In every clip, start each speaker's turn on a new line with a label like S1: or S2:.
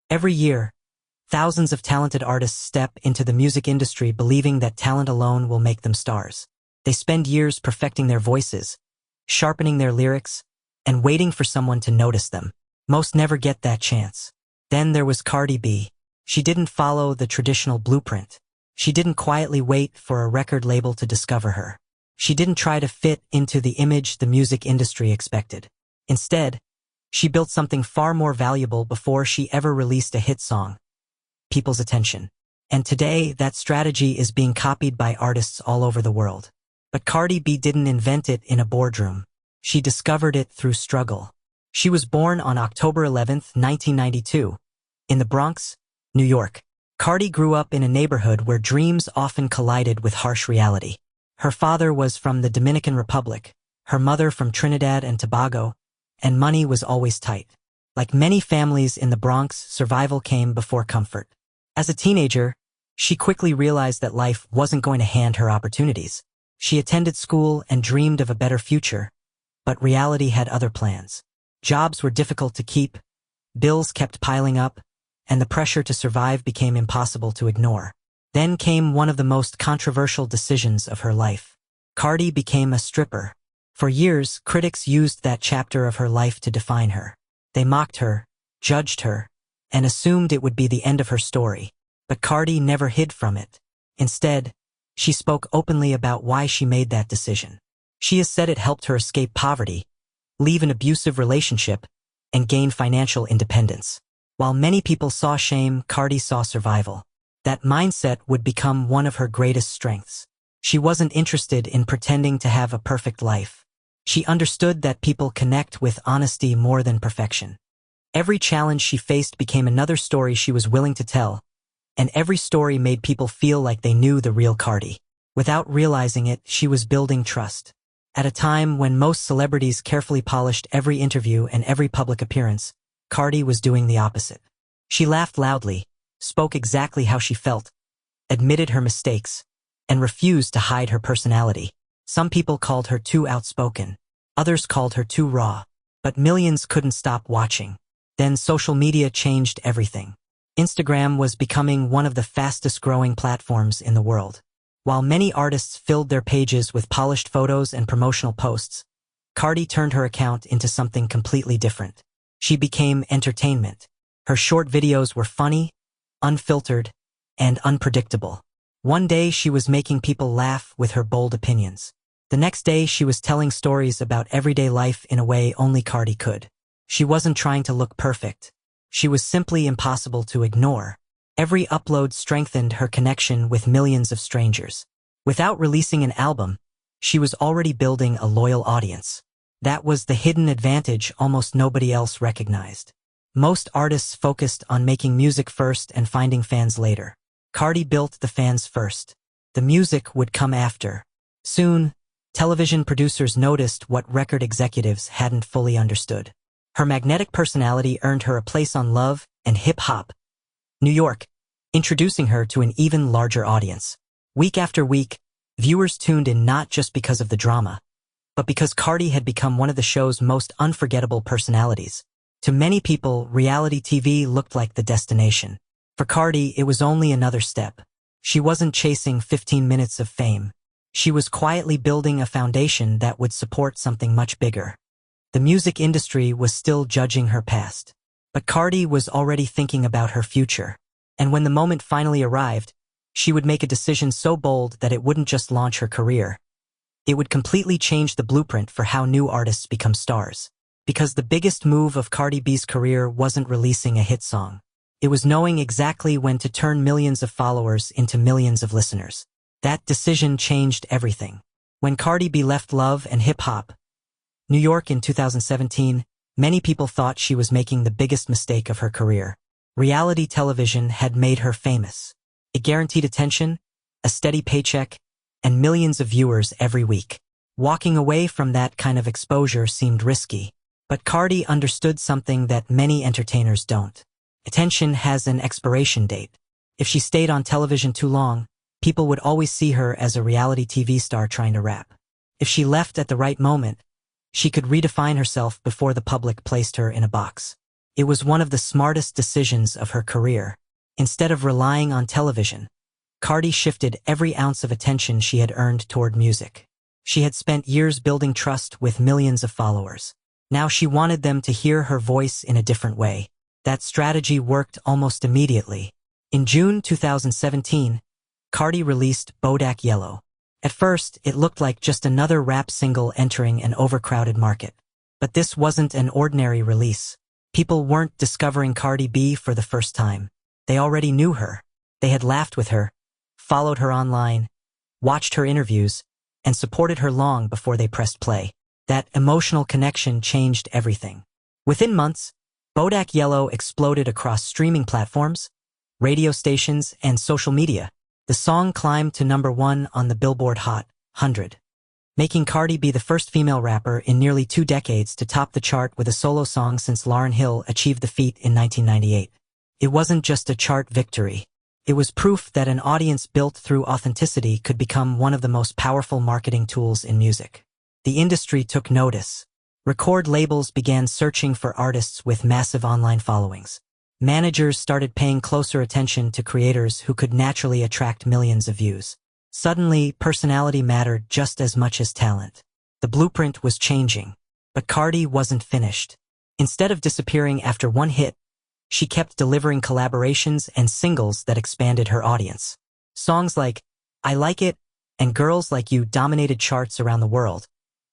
S1: Every year, thousands of talented artists step into the music industry believing that talent alone will make them stars. They spend years perfecting their voices, sharpening their lyrics, and waiting for someone to notice them. Most never get that chance. Then there was Cardi B. She didn't follow the traditional blueprint. She didn't quietly wait for a record label to discover her. She didn't try to fit into the image the music industry expected. Instead, she built something far more valuable before she ever released a hit song: people's attention. And today, that strategy is being copied by artists all over the world. But Cardi B didn't invent it in a boardroom. She discovered it through struggle. She was born on October 11, 1992, in the Bronx, New York. Cardi grew up in a neighborhood where dreams often collided with harsh reality. Her father was from the Dominican Republic, her mother from Trinidad and Tobago, and money was always tight. Like many families in the Bronx, survival came before comfort. As a teenager, she quickly realized that life wasn't going to hand her opportunities. She attended school and dreamed of a better future, but reality had other plans. Jobs were difficult to keep, bills kept piling up, and the pressure to survive became impossible to ignore. Then came one of the most controversial decisions of her life. Cardi became a stripper. For years, critics used that chapter of her life to define her. They mocked her, judged her, and assumed it would be the end of her story. But Cardi never hid from it. Instead, she spoke openly about why she made that decision. She has said it helped her escape poverty, leave an abusive relationship, and gain financial independence. While many people saw shame, Cardi saw survival. That mindset would become one of her greatest strengths. She wasn't interested in pretending to have a perfect life. She understood that people connect with honesty more than perfection. Every challenge she faced became another story she was willing to tell, and every story made people feel like they knew the real Cardi. Without realizing it, she was building trust. At a time when most celebrities carefully polished every interview and every public appearance, Cardi was doing the opposite. She laughed loudly, spoke exactly how she felt, admitted her mistakes, and refused to hide her personality. Some people called her too outspoken. Others called her too raw. But millions couldn't stop watching. Then social media changed everything. Instagram was becoming one of the fastest-growing platforms in the world. While many artists filled their pages with polished photos and promotional posts, Cardi turned her account into something completely different. She became entertainment. Her short videos were funny, unfiltered, and unpredictable. One day she was making people laugh with her bold opinions. The next day she was telling stories about everyday life in a way only Cardi could. She wasn't trying to look perfect. She was simply impossible to ignore. Every upload strengthened her connection with millions of strangers. Without releasing an album, she was already building a loyal audience. That was the hidden advantage almost nobody else recognized. Most artists focused on making music first and finding fans later. Cardi built the fans first. The music would come after. Soon, television producers noticed what record executives hadn't fully understood. Her magnetic personality earned her a place on Love and Hip Hop New York, introducing her to an even larger audience. Week after week, viewers tuned in not just because of the drama, but because Cardi had become one of the show's most unforgettable personalities. To many people, reality TV looked like the destination. For Cardi, it was only another step. She wasn't chasing 15 minutes of fame. She was quietly building a foundation that would support something much bigger. The music industry was still judging her past. But Cardi was already thinking about her future. And when the moment finally arrived, she would make a decision so bold that it wouldn't just launch her career. It would completely change the blueprint for how new artists become stars. Because the biggest move of Cardi B's career wasn't releasing a hit song. It was knowing exactly when to turn millions of followers into millions of listeners. That decision changed everything. When Cardi B left Love and Hip Hop New York in 2017, many people thought she was making the biggest mistake of her career. Reality television had made her famous. It guaranteed attention, a steady paycheck, and millions of viewers every week. Walking away from that kind of exposure seemed risky. But Cardi understood something that many entertainers don't. Attention has an expiration date. If she stayed on television too long, people would always see her as a reality TV star trying to rap. If she left at the right moment, she could redefine herself before the public placed her in a box. It was one of the smartest decisions of her career. Instead of relying on television, Cardi shifted every ounce of attention she had earned toward music. She had spent years building trust with millions of followers. Now she wanted them to hear her voice in a different way. That strategy worked almost immediately. In June 2017, Cardi released Bodak Yellow. At first, it looked like just another rap single entering an overcrowded market. But this wasn't an ordinary release. People weren't discovering Cardi B for the first time. They already knew her. They had laughed with her, followed her online, watched her interviews, and supported her long before they pressed play. That emotional connection changed everything. Within months, Bodak Yellow exploded across streaming platforms, radio stations, and social media. The song climbed to #1 on the Billboard Hot 100, making Cardi B the first female rapper in nearly 2 decades to top the chart with a solo song since Lauryn Hill achieved the feat in 1998. It wasn't just a chart victory. It was proof that an audience built through authenticity could become one of the most powerful marketing tools in music. The industry took notice. Record labels began searching for artists with massive online followings. Managers started paying closer attention to creators who could naturally attract millions of views. Suddenly, personality mattered just as much as talent. The blueprint was changing. But Cardi wasn't finished. Instead of disappearing after one hit, she kept delivering collaborations and singles that expanded her audience. Songs like I Like It and Girls Like You dominated charts around the world,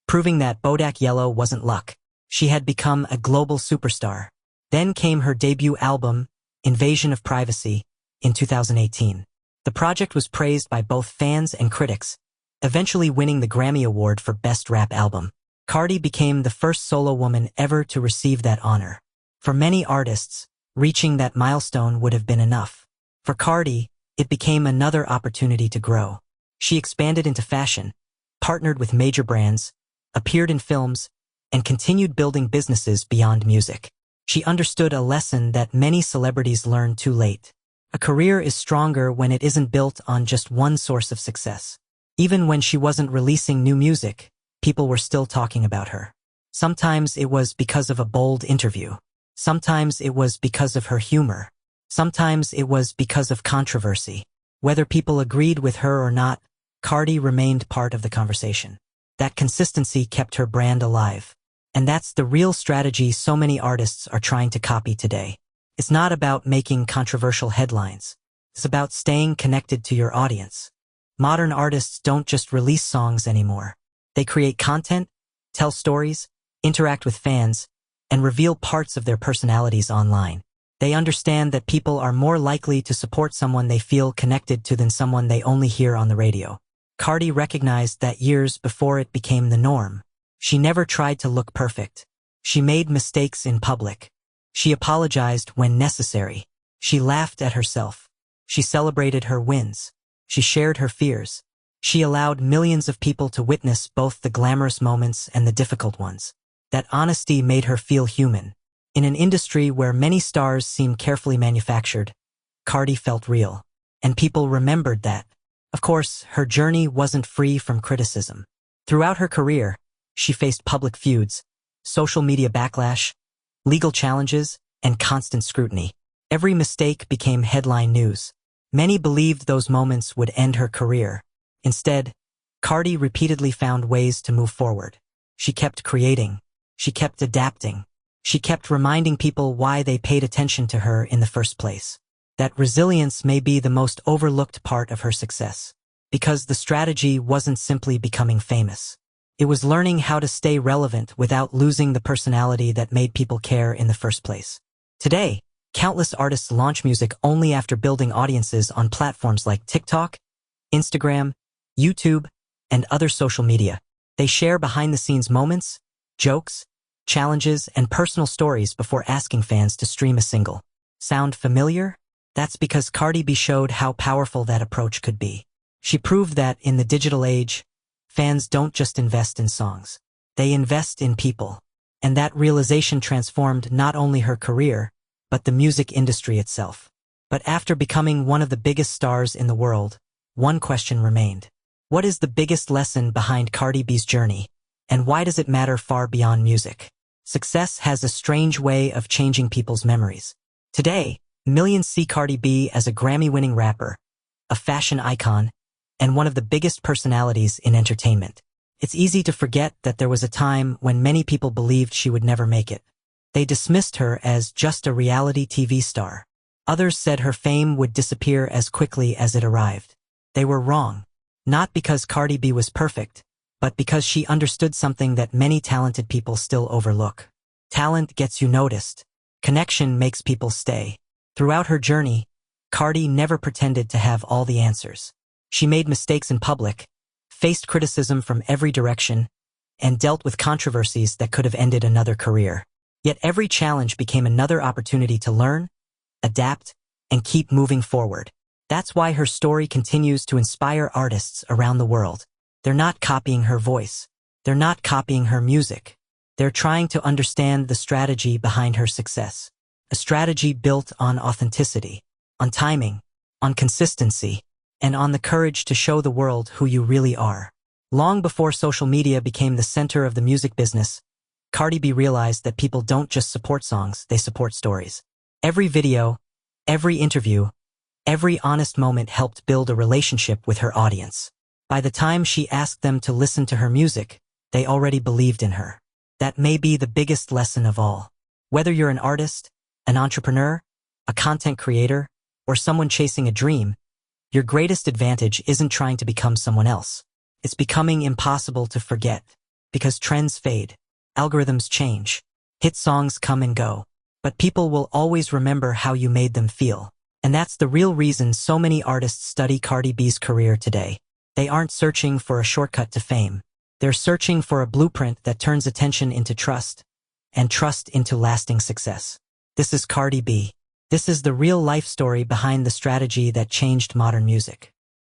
S1: proving that Bodak Yellow wasn't luck. She had become a global superstar. Then came her debut album, Invasion of Privacy, in 2018. The project was praised by both fans and critics, eventually winning the Grammy Award for Best Rap Album. Cardi became the first solo woman ever to receive that honor. For many artists, reaching that milestone would have been enough. For Cardi, it became another opportunity to grow. She expanded into fashion, partnered with major brands, appeared in films, and continued building businesses beyond music. She understood a lesson that many celebrities learn too late. A career is stronger when it isn't built on just one source of success. Even when she wasn't releasing new music, people were still talking about her. Sometimes it was because of a bold interview. Sometimes it was because of her humor. Sometimes it was because of controversy. Whether people agreed with her or not, Cardi remained part of the conversation. That consistency kept her brand alive. And that's the real strategy so many artists are trying to copy today. It's not about making controversial headlines. It's about staying connected to your audience. Modern artists don't just release songs anymore. They create content, tell stories, interact with fans, and reveal parts of their personalities online. They understand that people are more likely to support someone they feel connected to than someone they only hear on the radio. Cardi recognized that years before it became the norm. She never tried to look perfect. She made mistakes in public. She apologized when necessary. She laughed at herself. She celebrated her wins. She shared her fears. She allowed millions of people to witness both the glamorous moments and the difficult ones. That honesty made her feel human. In an industry where many stars seem carefully manufactured, Cardi felt real. And people remembered that. Of course, her journey wasn't free from criticism. Throughout her career, she faced public feuds, social media backlash, legal challenges, and constant scrutiny. Every mistake became headline news. Many believed those moments would end her career. Instead, Cardi repeatedly found ways to move forward. She kept creating. She kept adapting. She kept reminding people why they paid attention to her in the first place. That resilience may be the most overlooked part of her success. Because the strategy wasn't simply becoming famous. It was learning how to stay relevant without losing the personality that made people care in the first place. Today, countless artists launch music only after building audiences on platforms like TikTok, Instagram, YouTube, and other social media. They share behind-the-scenes moments, jokes, challenges, and personal stories before asking fans to stream a single. Sound familiar? That's because Cardi B showed how powerful that approach could be. She proved that in the digital age, fans don't just invest in songs. They invest in people. And that realization transformed not only her career, but the music industry itself. But after becoming one of the biggest stars in the world, one question remained. What is the biggest lesson behind Cardi B's journey? And why does it matter far beyond music? Success has a strange way of changing people's memories. Today, millions see Cardi B as a Grammy-winning rapper, a fashion icon, and one of the biggest personalities in entertainment. It's easy to forget that there was a time when many people believed she would never make it. They dismissed her as just a reality TV star. Others said her fame would disappear as quickly as it arrived. They were wrong. Not because Cardi B was perfect, but because she understood something that many talented people still overlook. Talent gets you noticed. Connection makes people stay. Throughout her journey, Cardi never pretended to have all the answers. She made mistakes in public, faced criticism from every direction, and dealt with controversies that could have ended another career. Yet every challenge became another opportunity to learn, adapt, and keep moving forward. That's why her story continues to inspire artists around the world. They're not copying her voice. They're not copying her music. They're trying to understand the strategy behind her success. A strategy built on authenticity, on timing, on consistency, and on the courage to show the world who you really are. Long before social media became the center of the music business, Cardi B realized that people don't just support songs, they support stories. Every video, every interview, every honest moment helped build a relationship with her audience. By the time she asked them to listen to her music, they already believed in her. That may be the biggest lesson of all. Whether you're an artist, an entrepreneur, a content creator, or someone chasing a dream, your greatest advantage isn't trying to become someone else. It's becoming impossible to forget. Because trends fade, algorithms change, hit songs come and go, but people will always remember how you made them feel. And that's the real reason so many artists study Cardi B's career today. They aren't searching for a shortcut to fame. They're searching for a blueprint that turns attention into trust, and trust into lasting success. This is Cardi B. This is the real life story behind the strategy that changed modern music.